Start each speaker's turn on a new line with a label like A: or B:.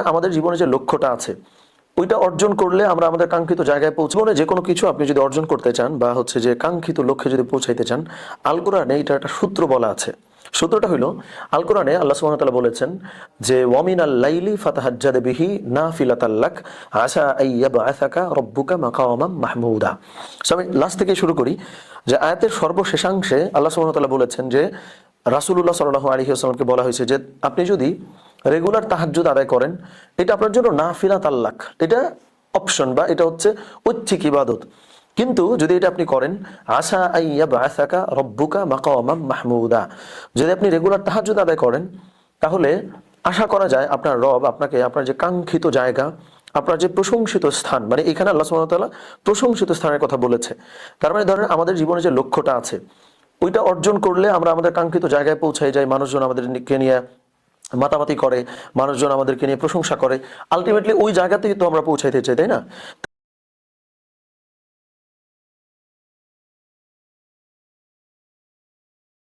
A: আমাদের জীবনে যে লক্ষ্যটা আছে ওইটা অর্জন করলে আমরা আমাদের কাঙ্ক্ষিত জায়গায় পৌঁছবো না। যে কোনো কিছু আপনি যদি অর্জন করতে চান বা হচ্ছে যে কাঙ্ক্ষিত লক্ষ্যে যদি পৌঁছাইতে চান, আল কোরআনে এটা একটা সূত্র বলা আছে। সূত্রটা হইল, আল কোরআনে আল্লাহ সুবহানাহু ওয়া তাআলা বলেছেন যে ওয়ামিনাল লাইলি ফাতাহাজ্জাদ বিহি নাফিলাতাল লাক আসা আইয়াবআসাকা রাব্বুকা মাকামাম মাহমুদা। সো আমি লাস্ট থেকে শুরু করি যে আয়াতের সর্বশেষাংশে আল্লাহ সুবহানাহু ওয়া তাআলা বলেছেন যে রাসূলুল্লাহ সাল্লাল্লাহু আলাইহি ওয়াসাল্লামকে বলা হয়েছে যে আপনি যদি রেগুলার তাহাজ্জুদ আদায় করেন, এটা আপনার জন্য নাফিলাত আল্লাহ, এটা অপশন বা এটা হচ্ছে ঐচ্ছিক ইবাদত। কিন্তু যদি এটা আপনি করেন, আসা আইয়াবআসাকা রব্বুকা মাকামাম মাহমুদা, যদি আপনি রেগুলার তাহাজ্জুদ আদায় করেন, তাহলে আশা করা যায় আপনার রব আপনাকে আপনার যে কাঙ্ক্ষিত জায়গা, আপনার যে প্রশংসিত স্থান, মানে এখানে আল্লাহ সুবহানাহু ওয়া তাআলা প্রশংসিত স্থানের কথা বলেছে। তার মানে ধরেন আমাদের জীবনে যে লক্ষ্যটা আছে ওইটা অর্জন করলে আমরা আমাদের কাঙ্ক্ষিত জায়গায় পৌঁছাই যাই, মানুষজন আমাদেরকে নিয়ে মাতামাতি করে, মানুষজন আমাদেরকে নিয়ে প্রশংসা করে, আলটিমেটলি ওই জায়গাতেই তো আমরা পৌঁছাইতে চাই, তাই না?